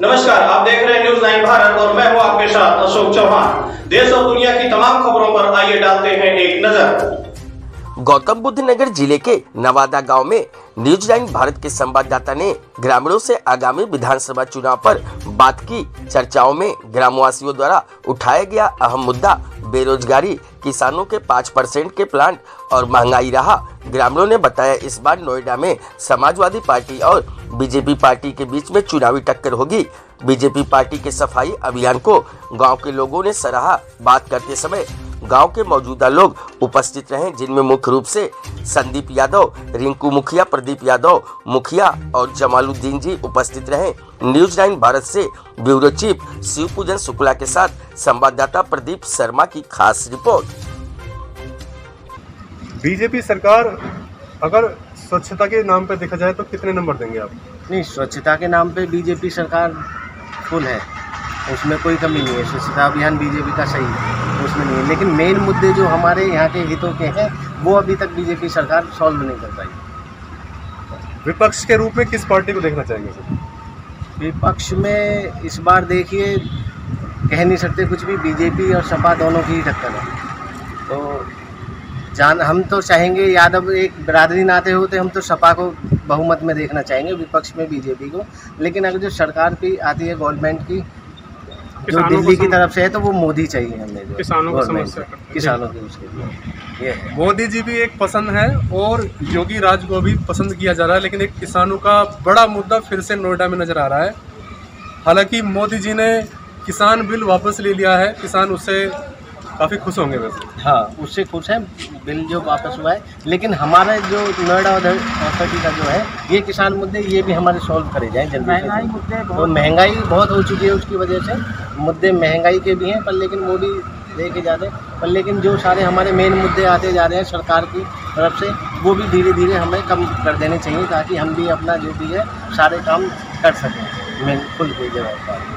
नमस्कार, आप देख रहे हैं न्यूज़ 9 भारत और मैं हूं आपके साथ अशोक चौहान। देश और दुनिया की तमाम खबरों पर आइए डालते हैं एक नजर। गौतम बुद्ध नगर जिले के नवादा गांव में न्यूज़ 9 भारत के संवाददाता ने ग्रामीणों से आगामी विधानसभा चुनाव पर बात की। चर्चाओं में ग्रामवासियों द्वारा उठाया गया अहम मुद्दा बेरोजगारी, किसानों के 5% के प्लांट और महंगाई रहा। ग्रामीणों ने बताया इस बार नोएडा में समाजवादी पार्टी और बीजेपी पार्टी के बीच में चुनावी टक्कर होगी। बीजेपी पार्टी के सफाई अभियान को गांव के लोगों ने सराहा। बात करते समय गांव के मौजूदा लोग उपस्थित रहे, जिनमें मुख्य रूप से संदीप यादव, रिंकू मुखिया, प्रदीप यादव मुखिया और जमालुद्दीन जी उपस्थित रहे। न्यूज़ 9 भारत से ब्यूरो चीफ शिवपूजन शुक्ला के साथ संवाददाता प्रदीप शर्मा की खास रिपोर्ट। बीजेपी सरकार अगर स्वच्छता के नाम पे देखा जाए तो कितने नंबर देंगे आप? नहीं, स्वच्छता के नाम पे बीजेपी सरकार फुल है, उसमें कोई कमी नहीं है। स्वच्छता अभियान बीजेपी का सही है, उसमें नहीं है। लेकिन मेन मुद्दे जो हमारे यहाँ के हितों के हैं वो अभी तक बीजेपी सरकार सॉल्व नहीं कर पाई। विपक्ष के रूप में किस पार्टी को देखना चाहेंगे सर? विपक्ष में इस बार देखिए कह नहीं सकते कुछ भी, बीजेपी और सपा दोनों की ही टक्कर है। तो हम तो चाहेंगे, यादव एक बिरादरी नाते होते हम तो सपा को बहुमत में देखना चाहेंगे, विपक्ष में बीजेपी को। लेकिन अगर जो सरकार की आती है गवर्नमेंट की जो दिल्ली की तरफ से है तो वो मोदी चाहिए हमें, जो किसानों को समस्या किसानों की उसके लिए ये है। मोदी जी भी एक पसंद है और योगी राज को भी पसंद किया जा रहा है, लेकिन एक किसानों का बड़ा मुद्दा फिर से नोएडा में नजर आ रहा है। हालांकि मोदी जी ने किसान बिल वापस ले लिया है, किसान उससे काफ़ी खुश होंगे वैसे। हाँ, उससे खुश हैं, बिल जो वापस हुआ है। लेकिन हमारा जो नोएडा अथॉरिटी का जो है ये किसान मुद्दे ये भी हमारे सॉल्व करे जाएँ जल्दी। महंगाई मुद्दे तो महंगाई बहुत हो चुकी है, उसकी वजह से मुद्दे महंगाई के भी हैं, पर लेकिन मोदी लेके जाते हैं। पर लेकिन जो सारे हमारे मेन मुद्दे आते जा रहे हैं सरकार की तरफ से वो भी धीरे धीरे हमें कम कर देने चाहिए, ताकि हम भी अपना जो भी है सारे काम कर सकें मेन खुल के जगह पर।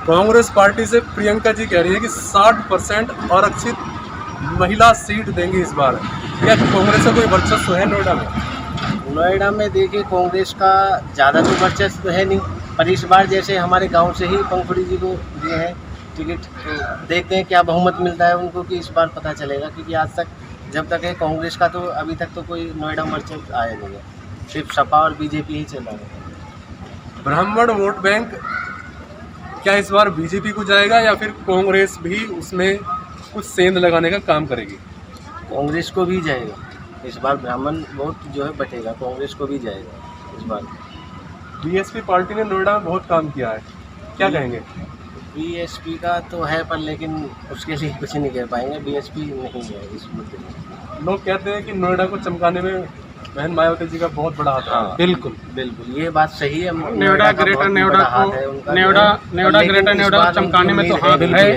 कांग्रेस पार्टी से प्रियंका जी कह रही है कि 60% आरक्षित महिला सीट देंगी इस बार। क्या कांग्रेस का कोई वर्चस्व है नोएडा में? नोएडा में देखिए कांग्रेस का ज़्यादा तो वर्चस्व है नहीं, पर इस बार जैसे हमारे गांव से ही पंखुड़ी जी को दिए हैं टिकट, तो देखते हैं क्या बहुमत मिलता है उनको कि इस बार पता चलेगा। क्योंकि आज तक जब तक है कांग्रेस का तो अभी तक तो कोई नोएडा वर्चस्व आया नहीं है, सिर्फ सपा और बीजेपी ही चला है। ब्राह्मण वोट बैंक क्या इस बार बीजेपी को जाएगा या फिर कांग्रेस भी उसमें कुछ सेंध लगाने का काम करेगी? कांग्रेस को भी जाएगा इस बार, ब्राह्मण वोट जो है बटेगा, कांग्रेस को भी जाएगा इस बार। बीएसपी पार्टी ने नोएडा में बहुत काम किया है, क्या कहेंगे? बीएसपी का तो है, पर लेकिन उसके लिए कुछ नहीं कह पाएंगे, बीएसपी नहीं है इस मुद्दे में। लोग कहते हैं कि नोएडा को चमकाने में बहन मायावती जी का बहुत बड़ा हाथ है। हाँ, बिल्कुल बिल्कुल ये बात सही है। नोएडा ग्रेटर नोएडा को नोएडा ग्रेटर नोएडा चमकाने में तो हाथ है,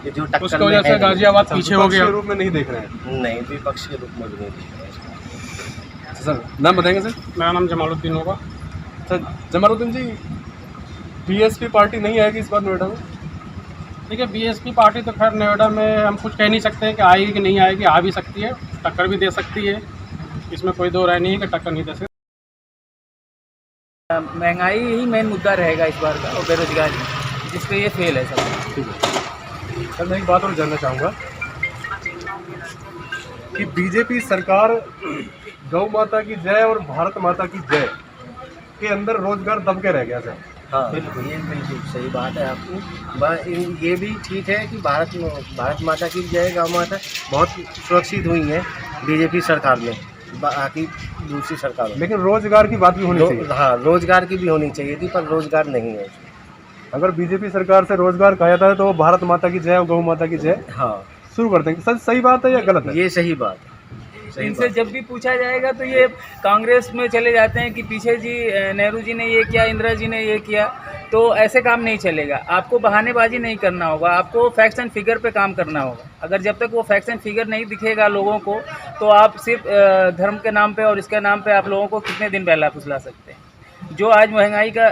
जो उसकी वजह से गाजियाबाद पीछे हो गया। रूप में नहीं देख रहे हैं? नहीं, विपक्ष के रूप में भी नहीं देख रहे हैं। सर नाम बताएंगे सर? मेरा नाम जमालुद्दीन होगा। सर जमालुद्दीन जी, बीएसपी पार्टी नहीं आएगी इस बार नोएडा में? देखिए बीएसपी पार्टी तो खैर नोएडा में हम कुछ कह नहीं सकते हैं कि आएगी कि नहीं आएगी, आ भी सकती है, टक्कर भी दे सकती है, इसमें कोई दो राय नहीं है कि टक्कर नहीं दे सकती। महंगाई ही मेन मुद्दा रहेगा इस बार का और बेरोजगारी, जिस पे ये फेल है सब। ठीक है सर, मैं एक बात और जानना चाहूँगा कि बीजेपी सरकार गौ माता की जय और भारत माता की जय के अंदर रोजगार दब के रह गया सर। हाँ बिल्कुल, ये बिल्कुल सही बात है आपकी। ये भी ठीक है कि भारत माता की जय, गौ माता बहुत सुरक्षित हुई है बीजेपी सरकार में, बाकी दूसरी सरकार में। लेकिन रोजगार की बात भी होनी चाहिए। हाँ, रोजगार की भी होनी चाहिए थी, पर रोजगार नहीं है। अगर बीजेपी सरकार से रोजगार कहा जाता है तो वो भारत माता की जय और गौ माता की जय हाँ शुरू कर देंगे। सर सही बात है या गलत है? ये सही बात है। इनसे जब भी पूछा जाएगा तो ये कांग्रेस में चले जाते हैं कि पीछे जी नेहरू जी ने ये किया, इंदिरा जी ने ये किया। तो ऐसे काम नहीं चलेगा, आपको बहानेबाजी नहीं करना होगा, आपको फैक्ट्स एंड फिगर पे काम करना होगा। अगर जब तक वो फैक्ट्स एंड फिगर नहीं दिखेगा लोगों को, तो आप सिर्फ धर्म के नाम पे और इसके नाम पे आप लोगों को कितने दिन बहला फुसला सकते हैं। जो आज महंगाई का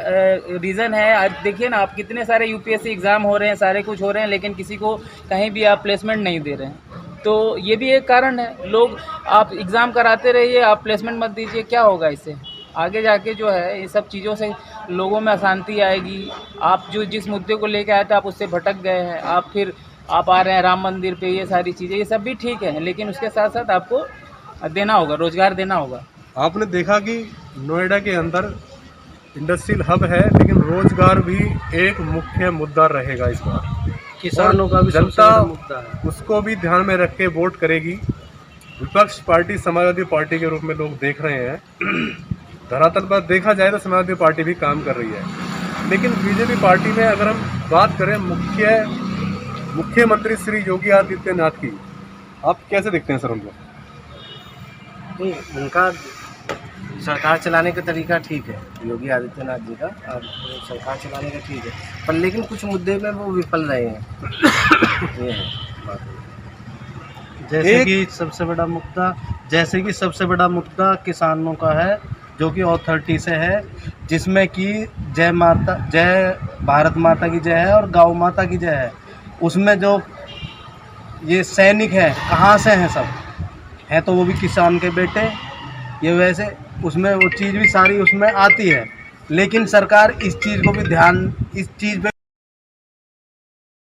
रीज़न है, आज देखिए ना आप, कितने सारे यूपीएससी एग्ज़ाम हो रहे हैं, सारे कुछ हो रहे हैं, लेकिन किसी को कहीं भी आप प्लेसमेंट नहीं दे रहे हैं। तो ये भी एक कारण है। लोग, आप एग्ज़ाम कराते रहिए, आप प्लेसमेंट मत दीजिए, क्या होगा इससे? आगे जाके जो है ये सब चीज़ों से लोगों में अशांति आएगी। आप जो जिस मुद्दे को लेके आए थे आप उससे भटक गए हैं, आप आ रहे हैं राम मंदिर पे, ये सारी चीज़ें, ये सब भी ठीक है, लेकिन उसके साथ साथ आपको देना होगा, रोजगार देना होगा। आपने देखा कि नोएडा के अंदर इंडस्ट्रियल हब है, लेकिन रोजगार भी एक मुख्य मुद्दा रहेगा इस बार। किसानों का भी सबसे जनता बड़ा मुद्दा है। उसको भी ध्यान में रख के वोट करेगी। विपक्ष पार्टी समाजवादी पार्टी के रूप में लोग देख रहे हैं। धरातल पर देखा जाए तो समाजवादी पार्टी भी काम कर रही है, लेकिन बीजेपी पार्टी में अगर हम बात करें मुख्यमंत्री श्री योगी आदित्यनाथ की, आप कैसे देखते हैं सर उनको? नहीं, उनका सरकार चलाने का तरीका ठीक है, योगी आदित्यनाथ जी का, और सरकार चलाने का ठीक है, पर लेकिन कुछ मुद्दे में वो विफल रहे हैं। ये है बात। जैसे कि सबसे बड़ा मुद्दा किसानों का है, जो कि ऑथोरिटी से है, जिसमें कि जय भारत माता की जय है और गौ माता की जय है। उसमें जो ये सैनिक हैं कहाँ से हैं, सब हैं तो वो भी किसान के बेटे, ये वैसे उसमें वो चीज़ भी सारी उसमें आती है, लेकिन सरकार इस चीज़ को भी इस चीज़ पे